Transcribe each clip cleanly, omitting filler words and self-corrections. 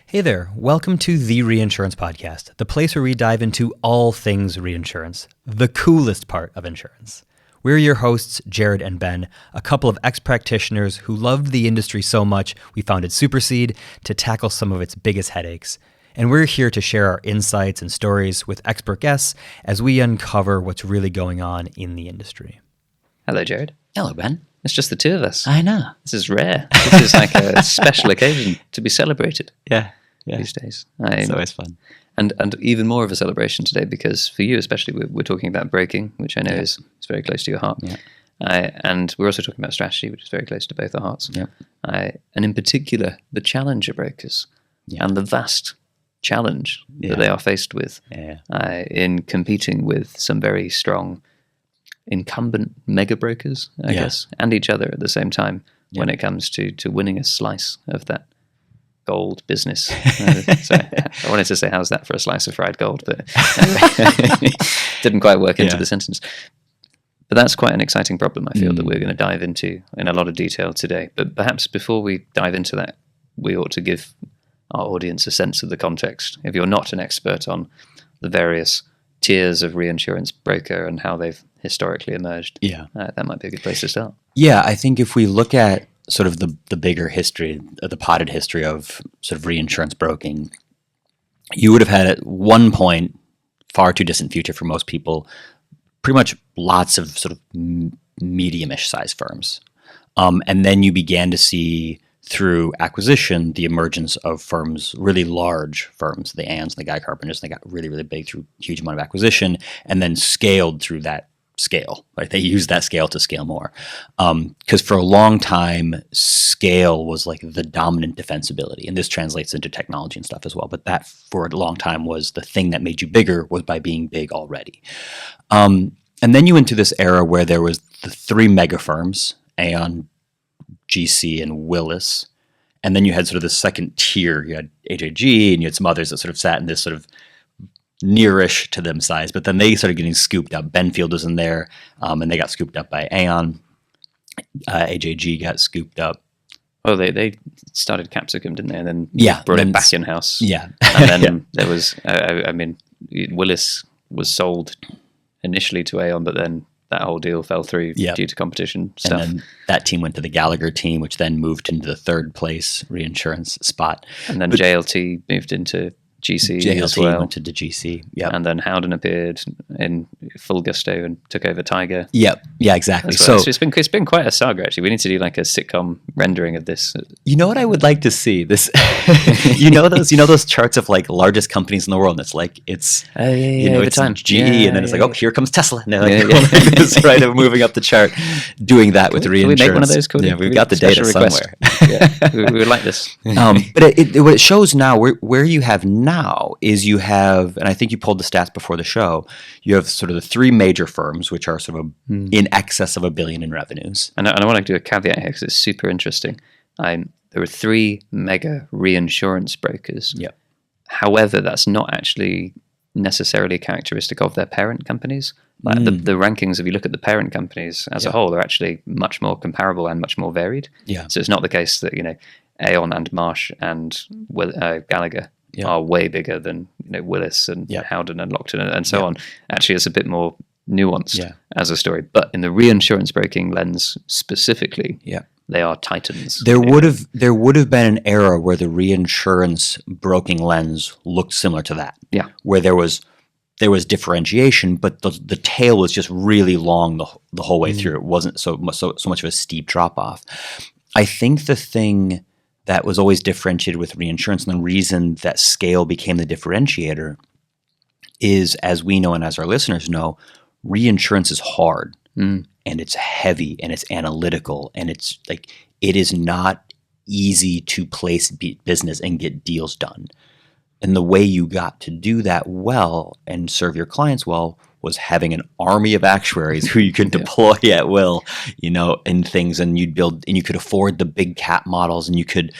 Hey there, welcome to the Reinsurance Podcast, the place where we dive into all things reinsurance, the coolest part of insurance. We're your hosts, Jared and Ben, a couple of ex-practitioners who loved the industry so much we founded Supercede to tackle some of its biggest headaches. And we're here to share our insights and stories with expert guests as we uncover what's really going on in the industry. Hello, Jared. Hello, Ben. It's just the two of us. I know. This is rare. This is like a special occasion to be celebrated Yeah. these days. It's always fun. And even more of a celebration today because for you especially, we're talking about breaking, which I know is very close to your heart. Yeah. And we're also talking about strategy, which is very close to both our hearts. Yeah. And in particular, the challenger brokers and the vast challenge that they are faced with in competing with some very strong incumbent mega brokers, I guess, and each other at the same time when it comes to winning a slice of that gold business. So I wanted to say, how's that for a slice of fried gold? But didn't quite work into the sentence. But that's quite an exciting problem, I feel, that we're going to dive into in a lot of detail today. But perhaps before we dive into that, we ought to give our audience a sense of the context. If you're not an expert on the various tiers of reinsurance broker and how they've historically emerged, that might be a good place to start. Yeah, I think if we look at sort of the bigger history, the potted history of sort of reinsurance broking, you would have had at one point, far too distant future for most people, pretty much lots of sort of medium-ish size firms. And then you began to see through acquisition the emergence of firms, really large firms, the Aons, the Guy Carpenters, they got really, really big through a huge amount of acquisition and then scaled through that scale. Like they used that scale to scale more. Because for a long time, scale was like the dominant defensibility. And this translates into technology and stuff as well. But that for a long time was the thing that made you bigger was by being big already. And then you went to this era where there was the three mega firms, Aon, GC, and Willis. And then you had sort of the second tier. You had HAG and you had some others that sort of sat in this sort of nearish to them size, but then they started getting scooped up. Benfield was in there, and they got scooped up by Aon. HAG got scooped up. Oh, they started Capsicum, didn't they? And then brought it back in-house. Yeah. And then there was, Willis was sold initially to Aon, but then that whole deal fell through due to competition stuff. And then that team went to the Gallagher team, which then moved into the third place reinsurance spot. And then JLT moved into GC as well. Went to the GC, and then Howden appeared in full gusto and took over Tiger. Yeah, exactly. Well. So it's been quite a saga, actually. We need to do like a sitcom rendering of this. You know what I would like to see? This, you know those charts of like largest companies in the world. And it's like it's GE, and then it's like, oh, here comes Tesla. And it's right of moving up the chart, doing that with reinsurance. Can we make one of those? Yeah, we've got the data somewhere. we would like this. But what it shows now, where you have now is you have, and I think you pulled the stats before the show, you have sort of the three major firms, which are sort of in excess of $1 billion in revenues. And I want to do a caveat here because it's super interesting. There were three mega reinsurance brokers. Yep. However, that's not actually necessarily characteristic of their parent companies. Like the rankings, if you look at the parent companies as a whole, are actually much more comparable and much more varied. Yeah. So it's not the case that, Aon and Marsh and Gallagher are way bigger than Willis and Howden and Lockton and so on. Actually, it's a bit more nuanced as a story. But in the reinsurance broking lens specifically, they are titans. There would have been an era where the reinsurance broking lens looked similar to that. Yeah, where there was differentiation, but the tail was just really long the whole way through. It wasn't so much of a steep drop off. I think the thing that was always differentiated with reinsurance, and the reason that scale became the differentiator is, as we know and as our listeners know, reinsurance is hard and it's heavy and it's analytical and it's like it is not easy to place business and get deals done. And the way you got to do that well and serve your clients well was having an army of actuaries who you could deploy at will, in things, and you could afford the big cat models, and you could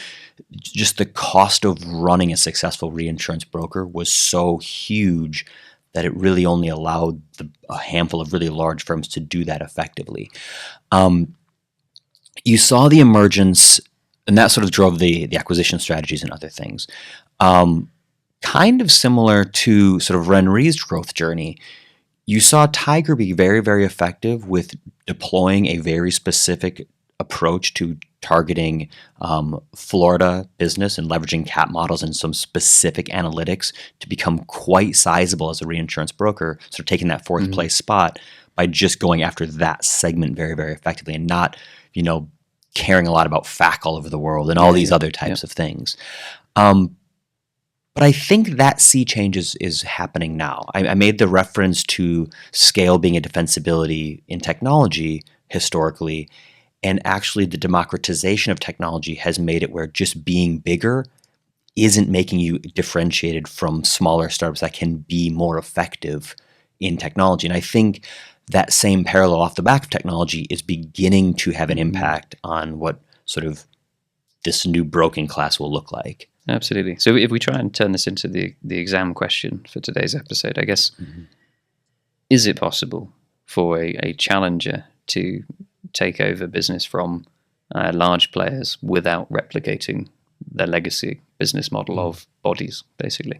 just the cost of running a successful reinsurance broker was so huge that it really only allowed a handful of really large firms to do that effectively. You saw the emergence and that sort of drove the acquisition strategies and other things. Kind of similar to sort of Renre's growth journey, you saw Tiger be very, very effective with deploying a very specific approach to targeting Florida business and leveraging cat models and some specific analytics to become quite sizable as a reinsurance broker, sort of taking that fourth place spot by just going after that segment very, very effectively and not, caring a lot about FAC all over the world and all these other types of things. But I think that sea change is happening now. I made the reference to scale being a defensibility in technology historically, and actually the democratization of technology has made it where just being bigger isn't making you differentiated from smaller startups that can be more effective in technology. And I think that same parallel off the back of technology is beginning to have an impact on what sort of this new broking class will look like. Absolutely. So if we try and turn this into the exam question for today's episode, I guess, is it possible for a challenger to take over business from large players without replicating their legacy business model of bodies, basically?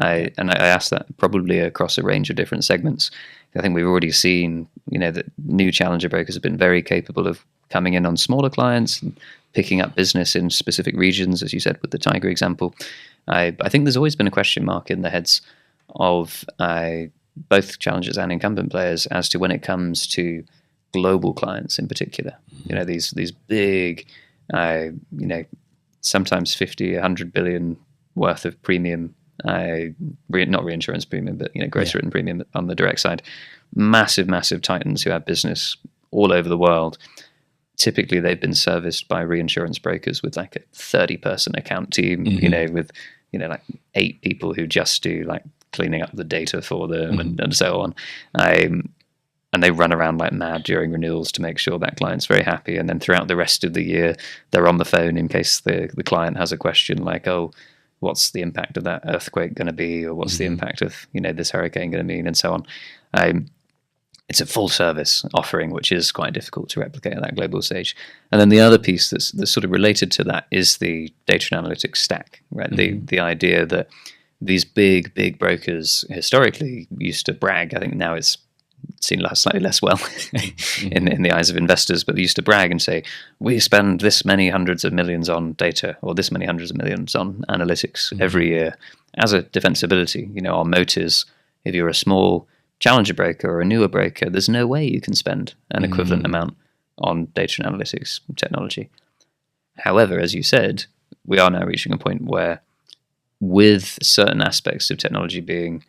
I asked that probably across a range of different segments. I think we've already seen, that new challenger brokers have been very capable of coming in on smaller clients and picking up business in specific regions, as you said, with the Tiger example. I think there's always been a question mark in the heads of both challengers and incumbent players as to when it comes to global clients in particular. These big, sometimes 50, 100 billion worth of premium, not reinsurance premium, but gross written premium on the direct side. Massive titans who have business all over the world. Typically, they've been serviced by reinsurance brokers with like a 30-person account team, with like 8 people who just do like cleaning up the data for them and so on. And they run around like mad during renewals to make sure that client's very happy. And then throughout the rest of the year, they're on the phone in case the client has a question like, oh, what's the impact of that earthquake going to be? Or what's the impact of, this hurricane going to mean? And so on. It's a full service offering, which is quite difficult to replicate at that global stage. And then the other piece that's sort of related to that is the data and analytics stack, right? The idea that these big brokers historically used to brag. I think now it's seen slightly less well in the eyes of investors, but they used to brag and say, we spend this many hundreds of millions on data or this many hundreds of millions on analytics every year as a defensibility. Our moat is, if you're a small challenger broker or a newer broker, there's no way you can spend an equivalent amount on data and analytics technology. However, as you said, we are now reaching a point where, with certain aspects of technology being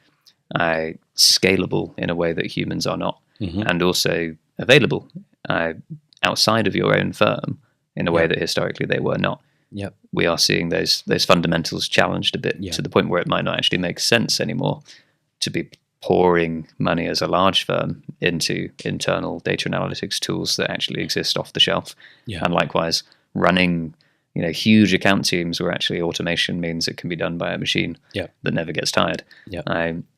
scalable in a way that humans are not, and also available outside of your own firm in a way that historically they were not. We are seeing those fundamentals challenged a bit to the point where it might not actually make sense anymore to be pouring money as a large firm into internal data analytics tools that actually exist off the shelf. And likewise, running huge account teams where actually automation means it can be done by a machine that never gets tired.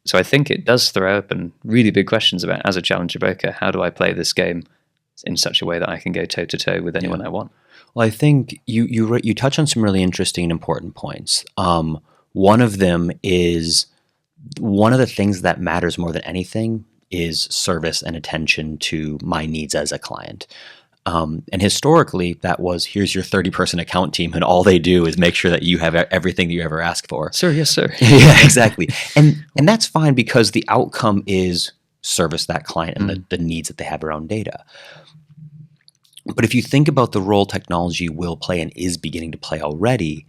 So I think it does throw open really big questions about, as a challenger broker, how do I play this game in such a way that I can go toe-to-toe with anyone I want? Well, I think you touch on some really interesting and important points. One of them is, one of the things that matters more than anything is service and attention to my needs as a client. And historically, that was, here's your 30-person account team, and all they do is make sure that you have everything that you ever ask for. Sir, yes, sir. Yeah, exactly. And that's fine because the outcome is service that client and the needs that they have around data. But if you think about the role technology will play and is beginning to play already,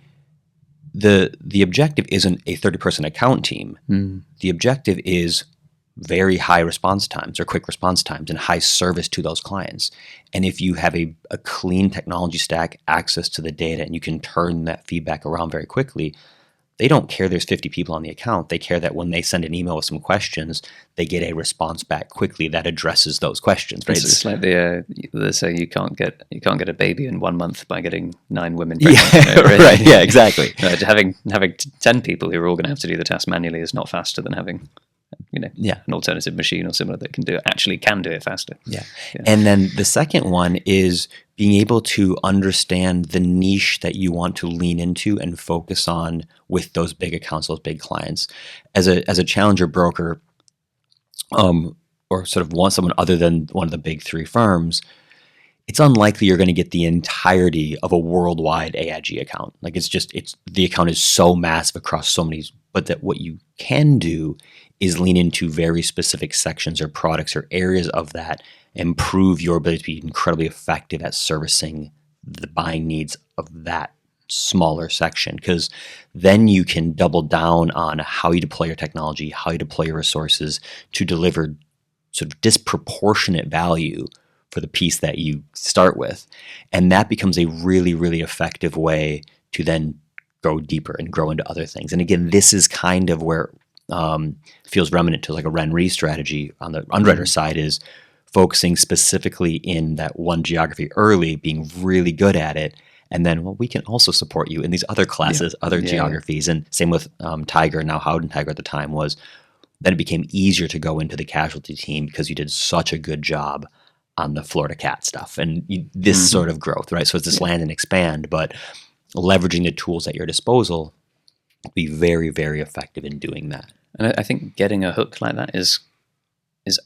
the objective isn't a 30-person account team. The objective is very high response times or quick response times and high service to those clients. And if you have a clean technology stack, access to the data, and you can turn that feedback around very quickly, they don't care there's 50 people on the account. They care that when they send an email with some questions, they get a response back quickly that addresses those questions. Right? It's like they say you can't get a baby in 1 month by getting 9 women pregnant. Right? Right. Yeah, exactly. Having 10 people who are all going to have to do the task manually is not faster than having an alternative machine or similar that can do it faster. Yeah. And then the second one is being able to understand the niche that you want to lean into and focus on with those big accounts, those big clients. As a challenger broker, or sort of someone other than one of the big three firms, it's unlikely you're going to get the entirety of a worldwide AIG account. Like the account is so massive across so many, but that what you can do is lean into very specific sections or products or areas of that, improve your ability to be incredibly effective at servicing the buying needs of that smaller section, because then you can double down on how you deploy your technology, how you deploy your resources to deliver sort of disproportionate value for the piece that you start with. And that becomes a really, really effective way to then go deeper and grow into other things. And again, this is kind of where feels remnant to like a RenRe strategy on the underwriter side, is focusing specifically in that one geography early, being really good at it. And then, we can also support you in these other classes, other geographies. And same with Tiger, now Howden Tiger at the time was, then it became easier to go into the casualty team because you did such a good job on the Florida cat stuff. And this sort of growth, right? So it's this land and expand, but leveraging the tools at your disposal, be very, very effective in doing that. And I think getting a hook like that is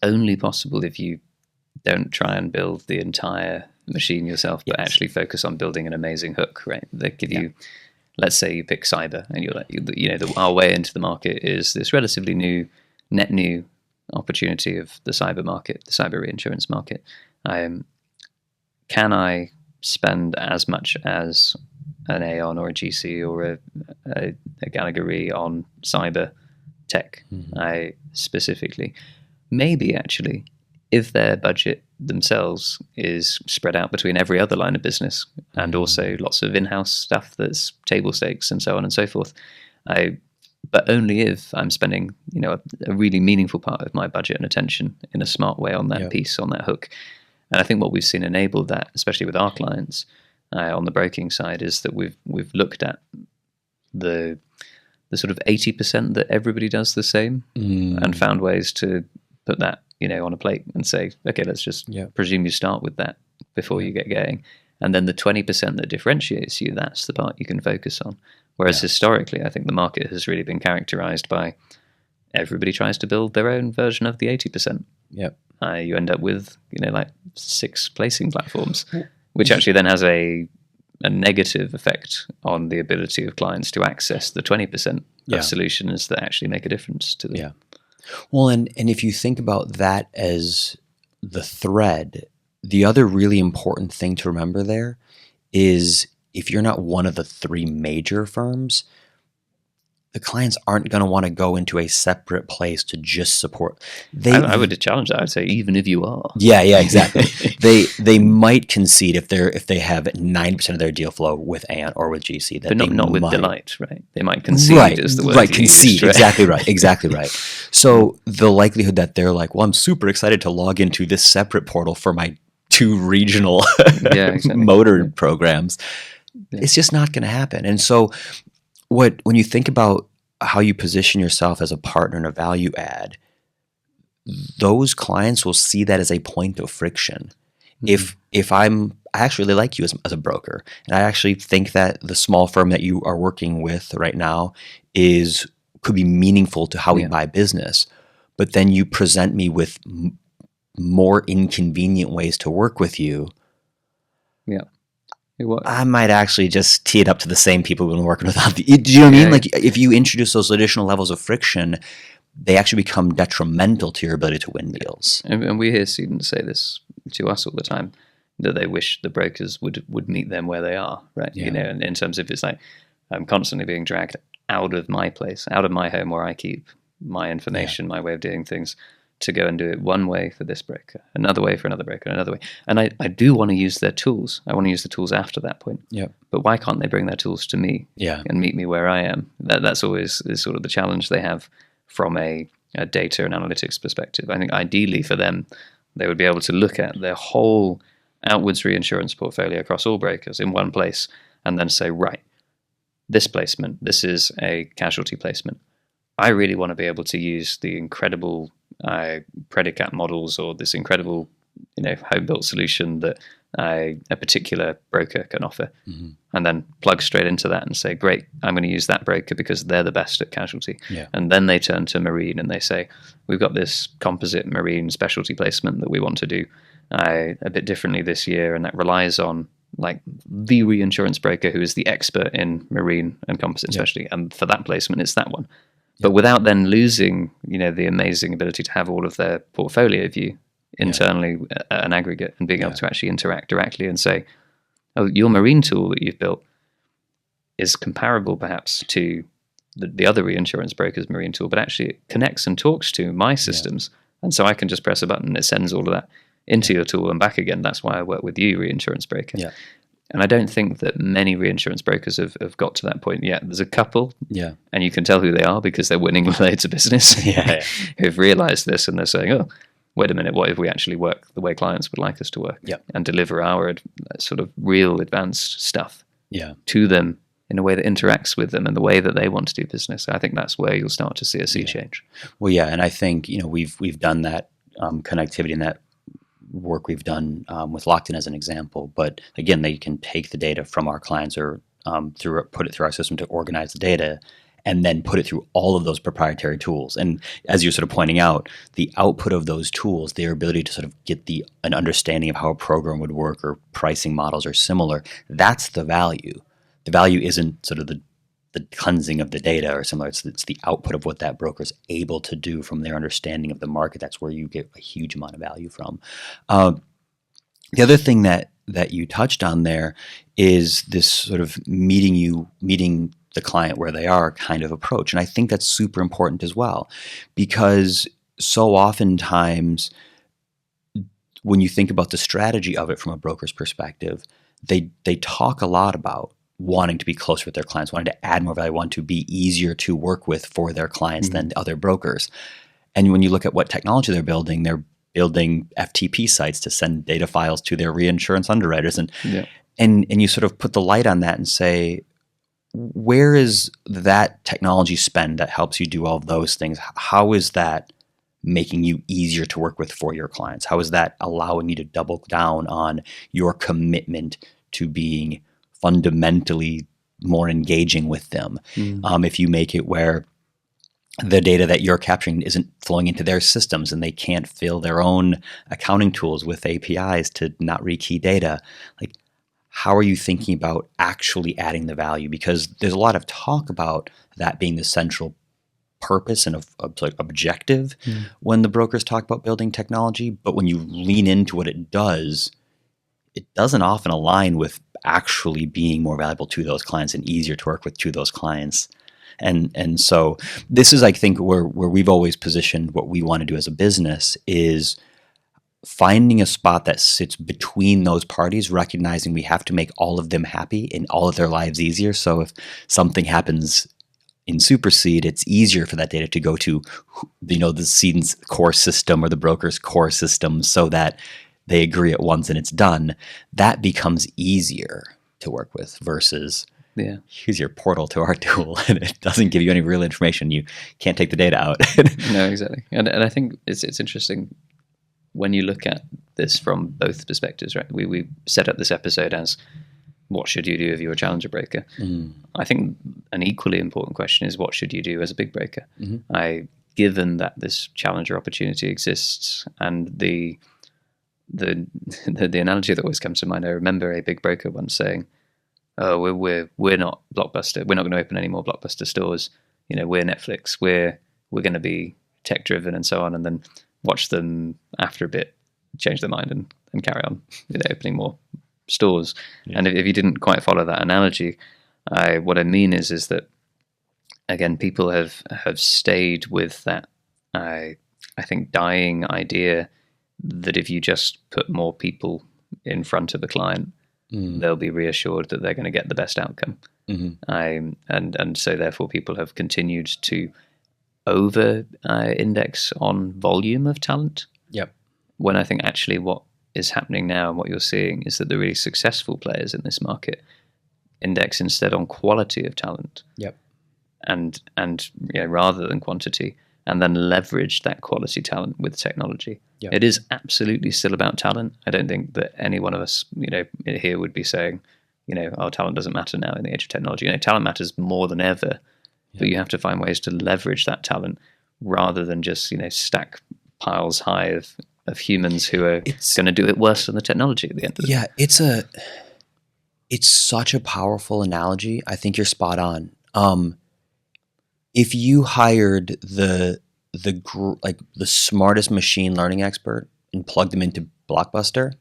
only possible if you don't try and build the entire machine yourself, but actually focus on building an amazing hook, right? They give you, let's say you pick cyber, and you're like, our way into the market is this relatively net new opportunity of the cyber market, the cyber reinsurance market. Can I spend as much as an Aon or a GC or a Gallagher Re on cyber tech? I specifically, maybe actually, if their budget themselves is spread out between every other line of business and also lots of in-house stuff that's table stakes and so on and so forth, but only if I'm spending a really meaningful part of my budget and attention in a smart way on that piece, on that hook. And I think what we've seen enable that, especially with our clients on the broking side, is that we've looked at the sort of 80% that everybody does the same and found ways to put that on a plate and say, okay, let's just presume you start with that before you get going. And then the 20% that differentiates you, that's the part you can focus on. Whereas historically, I think the market has really been characterized by everybody tries to build their own version of the 80%. You end up with, like 6 placing platforms, which actually then has a negative effect on the ability of clients to access the 20% of solutions that actually make a difference to them. Well, and if you think about that as the thread, the other really important thing to remember there is if you're not one of the 3 major firms, the clients aren't going to want to go into a separate place to just support. I would challenge that. I'd say even if you are. Yeah, exactly. they might concede if they have 90% of their deal flow with Aon or with GC. But not with Delight, right? They might concede is the word. Right, concede. Right? Exactly right. So the likelihood that they're like, well, I'm super excited to log into this separate portal for my 2 regional motor programs. It's just not going to happen. And so when you think about how you position yourself as a partner and a value add, those clients will see that as a point of friction. If I actually really like you as a broker, and I actually think that the small firm that you are working with right now could be meaningful to how we buy business, but then you present me with more inconvenient ways to work with you. I might actually just tee it up to the same people we've been working with. Do you know what I mean? Like if you introduce those additional levels of friction, they actually become detrimental to your ability to win deals. And we hear students say this to us all the time, that they wish the brokers would meet them where they are, right? And in terms of, it's like, I'm constantly being dragged out of my place, out of my home where I keep my information, my way of doing things, to go and do it one way for this broker, another way for another broker, another way. And I do want to use their tools. I want to use the tools after that point. But why can't they bring their tools to me and meet me where I am? That's always is sort of the challenge they have from a data and analytics perspective. I think ideally for them, they would be able to look at their whole outwards reinsurance portfolio across all brokers in one place and then say, right, this placement, this is a casualty placement. I really want to be able to use the incredible predicate models or this incredible, home-built solution that a particular broker can offer, and then plug straight into that and say, great, I'm going to use that broker because they're the best at casualty. Yeah. And then they turn to marine and they say, we've got this composite marine specialty placement that we want to do a bit differently this year, and that relies on like the reinsurance broker who is the expert in marine and composite specialty, and for that placement it's that one. But without then losing, the amazing ability to have all of their portfolio view internally at an aggregate, and being able to actually interact directly and say, oh, your marine tool that you've built is comparable perhaps to the other reinsurance broker's marine tool, but actually it connects and talks to my systems. And so I can just press a button and it sends all of that into your tool and back again. That's why I work with you, reinsurance broker. Yeah. And I don't think that many reinsurance brokers have got to that point yet. There's a couple, and you can tell who they are because they're winning loads of business, who've realized this, and they're saying, oh, wait a minute, what if we actually work the way clients would like us to work and deliver our sort of real advanced stuff to them in a way that interacts with them and the way that they want to do business. I think that's where you'll start to see a sea change. Well, and I think, we've done that connectivity and that work we've done with Lockton as an example, but again, they can take the data from our clients or put it through our system to organize the data, and then put it through all of those proprietary tools. And as you're sort of pointing out, the output of those tools, their ability to sort of get an understanding of how a program would work or pricing models are similar, that's the value. The value isn't sort of the cleansing of the data or similar. It's the output of what that broker is able to do from their understanding of the market. That's where you get a huge amount of value from. The other thing that you touched on there is this sort of meeting the client where they are kind of approach. And I think that's super important as well, because so oftentimes when you think about the strategy of it from a broker's perspective, they talk a lot about wanting to be closer with their clients, wanting to add more value, wanting to be easier to work with for their clients than other brokers. And when you look at what technology they're building FTP sites to send data files to their reinsurance underwriters. And you sort of put the light on that and say, where is that technology spend that helps you do all of those things? How is that making you easier to work with for your clients? How is that allowing you to double down on your commitment to being fundamentally more engaging with them? If you make it where the data that you're capturing isn't flowing into their systems and they can't fill their own accounting tools with APIs to not rekey data, like, how are you thinking about actually adding the value? Because there's a lot of talk about that being the central purpose and objective when the brokers talk about building technology. But when you lean into what it doesn't often align with actually being more valuable to those clients and easier to work with to those clients. And so this is, I think, where we've always positioned what we want to do as a business is finding a spot that sits between those parties, recognizing we have to make all of them happy and all of their lives easier. So if something happens in Supercede, it's easier for that data to go to, the cedent's core system or the broker's core system so that they agree at once and it's done. That becomes easier to work with versus here's your portal to our tool and it doesn't give you any real information. You can't take the data out. No, exactly. And I think it's interesting when you look at this from both perspectives, right? We set up this episode as, what should you do if you're a challenger broker? I think an equally important question is, what should you do as a big broker? Given that this challenger opportunity exists, and the analogy that always comes to mind, I remember a big broker once saying, "Oh, we're not Blockbuster. We're not going to open any more Blockbuster stores. We're Netflix. We're going to be tech driven and so on." And then watch them after a bit change their mind and carry on opening more stores. And if you didn't quite follow that analogy, what I mean is that, again, people have stayed with that, I think, dying idea that if you just put more people in front of a client, they'll be reassured that they're going to get the best outcome. And so therefore people have continued to over index on volume of talent. When I think actually what is happening now and what you're seeing is that the really successful players in this market index instead on quality of talent. and rather than quantity, and then leverage that quality talent with technology. Yep. It is absolutely still about talent. I don't think that any one of us, here would be saying, our talent doesn't matter now in the age of technology. Talent matters more than ever, but you have to find ways to leverage that talent rather than just, stack piles high of humans who are going to do it worse than the technology at the end of the day. Yeah, it's such a powerful analogy. I think you're spot on. If you hired the smartest machine learning expert and plugged them into Blockbuster,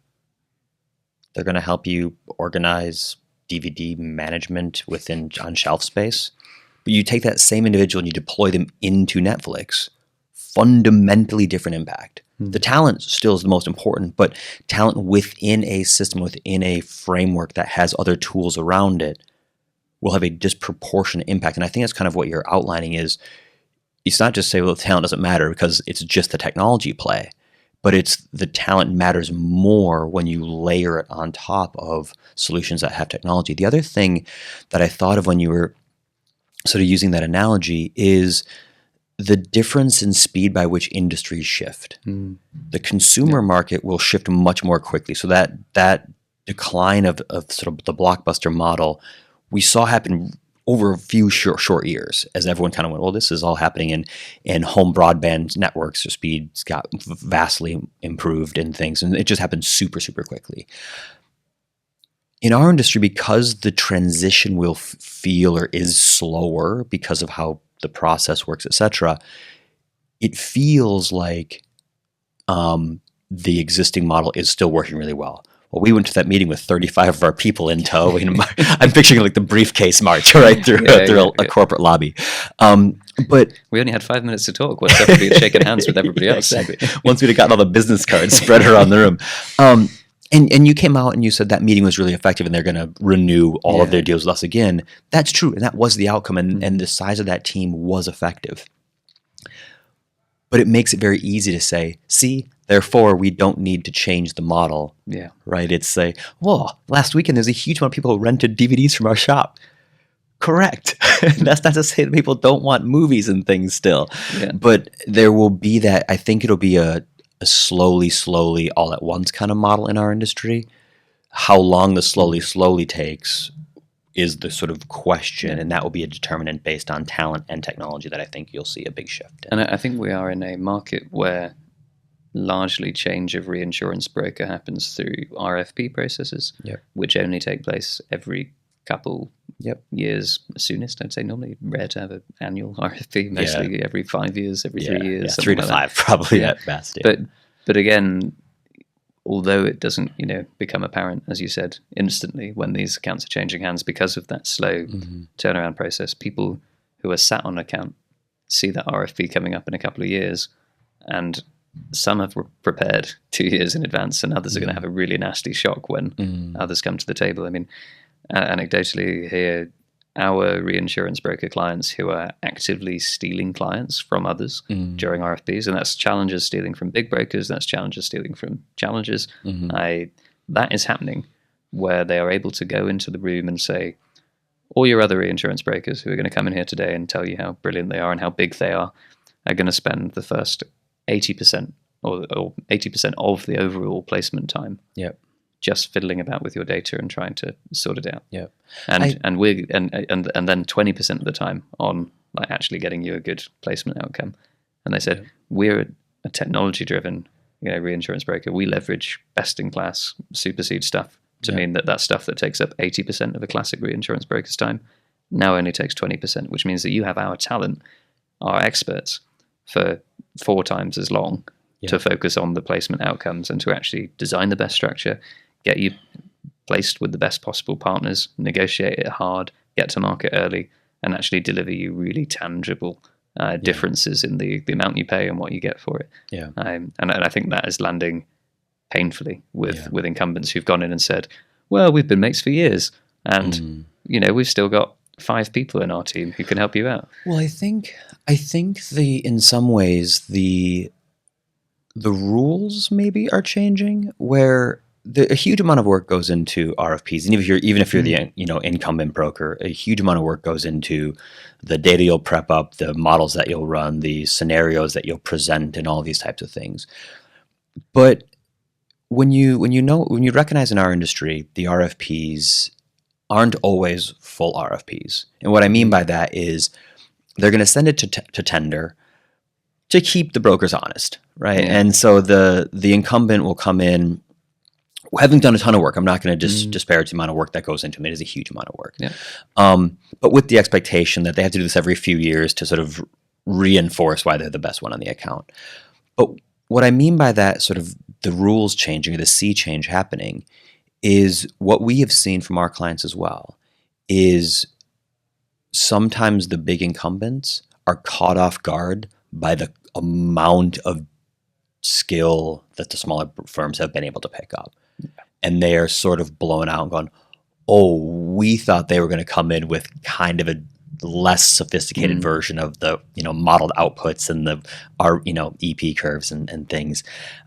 they're going to help you organize DVD management on shelf space. But you take that same individual and you deploy them into Netflix, fundamentally different impact. The talent still is the most important, but talent within a system, within a framework that has other tools around it, will have a disproportionate impact. And I think that's kind of what you're outlining is, it's not just say, well, the talent doesn't matter because it's just the technology play, but it's the talent matters more when you layer it on top of solutions that have technology. The other thing that I thought of when you were sort of using that analogy is the difference in speed by which industries shift. The consumer market will shift much more quickly. So that decline of sort of the Blockbuster model we saw happen over a few short years as everyone kind of went, well, this is all happening in home broadband networks. The speeds got vastly improved in things, and it just happened super, super quickly. In our industry, because the transition will feel or is slower because of how the process works, etc., it feels like the existing model is still working really well. Well, we went to that meeting with 35 of our people in tow. I'm picturing like the briefcase march right through a corporate lobby. But we only had 5 minutes to talk once everybody had shaken hands with everybody else. Exactly. Once we'd have gotten all the business cards spread around the room. And you came out and you said that meeting was really effective and they're going to renew all of their deals with us again. That's true. And that was the outcome. And the size of that team was effective. But it makes it very easy to say, see, therefore, we don't need to change the model. Yeah. Right? It's say, well, last weekend there's a huge amount of people who rented DVDs from our shop. Correct. That's not to say that people don't want movies and things still. Yeah. But there will be that, I think it'll be a slowly, all at once kind of model in our industry. How long the slowly takes is the sort of question, and that will be a determinant based on talent and technology that I think you'll see a big shift in. And I think we are in a market where largely change of reinsurance broker happens through RFP processes, which only take place every couple years soonest. I'd say normally rare to have an annual RFP, mostly every 5 years, every 3 years. 3 to 5 probably at best. But again, although it doesn't, become apparent, as you said, instantly when these accounts are changing hands because of that slow turnaround process, people who are sat on an account see that RFP coming up in a couple of years, and some have prepared 2 years in advance, and others are going to have a really nasty shock when others come to the table. I mean, anecdotally here, our reinsurance broker clients who are actively stealing clients from others during RFPs, and that's challengers stealing from big brokers, that's challengers stealing from challengers. That is happening where they are able to go into the room and say, all your other reinsurance brokers who are going to come in here today and tell you how brilliant they are and how big they are going to spend the first 80% or 80% of the overall placement time just fiddling about with your data and trying to sort it out. And then 20% of the time on like actually getting you a good placement outcome. And they said, we're a technology driven reinsurance broker. We leverage best in class Supercede stuff to mean that stuff that takes up 80% of a classic reinsurance broker's time now only takes 20%, which means that you have our talent, our experts, for 4 times as long to focus on the placement outcomes and to actually design the best structure, get you placed with the best possible partners, negotiate it hard, get to market early, and actually deliver you really tangible differences in the amount you pay and what you get for it. And I think that is landing painfully with incumbents who've gone in and said, well, we've been mates for years, and we've still got 5 people in our team who can help you out. Well, I think in some ways the rules maybe are changing, where a huge amount of work goes into RFPs, and even if you're the incumbent broker, a huge amount of work goes into the data you'll prep up, the models that you'll run, the scenarios that you'll present, and all these types of things. But when you recognize in our industry, the RFPs aren't always full RFPs, and what I mean by that is they're going to send it to tender to keep the brokers honest, right? Yeah. And so the incumbent will come in, having done a ton of work. I'm not going to disparage the amount of work that goes into it. It is a huge amount of work. Yeah. But with the expectation that they have to do this every few years to sort of reinforce why they're the best one on the account. But what I mean by that, sort of the rules changing or the sea change happening, is what we have seen from our clients as well, is sometimes the big incumbents are caught off guard by the amount of skill that the smaller firms have been able to pick up. Yeah. And they are sort of blown out and going, oh, we thought they were going to come in with kind of a less sophisticated version of the, modeled outputs and our EP curves and things.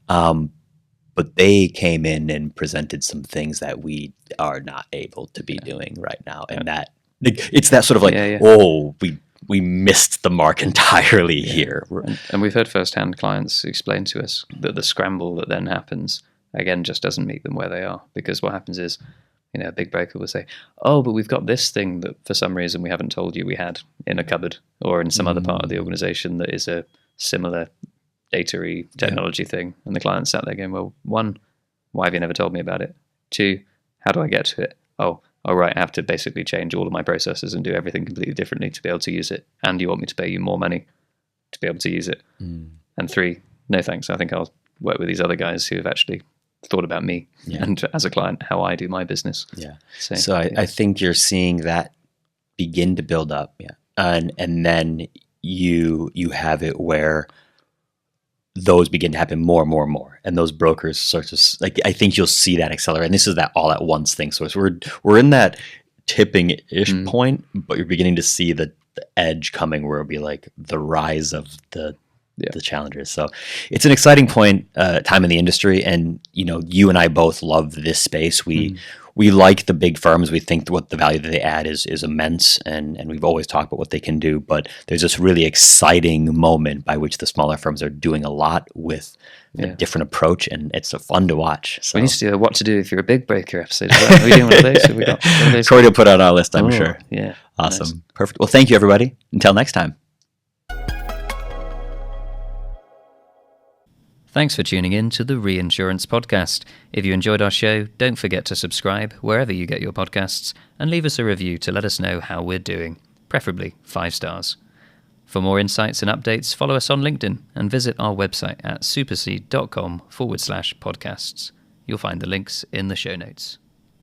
But they came in and presented some things that we are not able to be doing right now. And that it's that sort of like, oh, we missed the mark entirely here. And we've heard firsthand clients explain to us that the scramble that then happens, again, just doesn't meet them where they are. Because what happens is, a big broker will say, oh, but we've got this thing that for some reason we haven't told you we had in a cupboard or in some other part of the organization that is a similar data-y technology thing. And the client sat there going, well, one, why have you never told me about it? Two, how do I get to it? Oh, right, I have to basically change all of my processes and do everything completely differently to be able to use it. And you want me to pay you more money to be able to use it. And three, no thanks. I think I'll work with these other guys who have actually thought about me and as a client, how I do my business. Yeah. So I think you're seeing that begin to build up. Yeah. And then you have it where those begin to happen more and more and more. And those brokers sort of I think you'll see that accelerate. And this is that all at once thing. So we're in that tipping-ish point, but you're beginning to see the edge coming where it'll be like the rise of the challengers. So it's an exciting time in the industry. And, you and I both love this space. We like the big firms. We think what the value that they add is immense. And we've always talked about what they can do. But there's this really exciting moment by which the smaller firms are doing a lot with a different approach. And it's fun to watch. So. We need to do a what to do if you're a big breaker episode. Are we doing one of those? Have we got one of those? Corey will put on our list, I'm sure. Yeah. Awesome. Nice. Perfect. Well, thank you, everybody. Until next time. Thanks for tuning in to the Reinsurance Podcast. If you enjoyed our show, don't forget to subscribe wherever you get your podcasts and leave us a review to let us know how we're doing, preferably 5 stars. For more insights and updates, follow us on LinkedIn and visit our website at supercede.com/podcasts. You'll find the links in the show notes.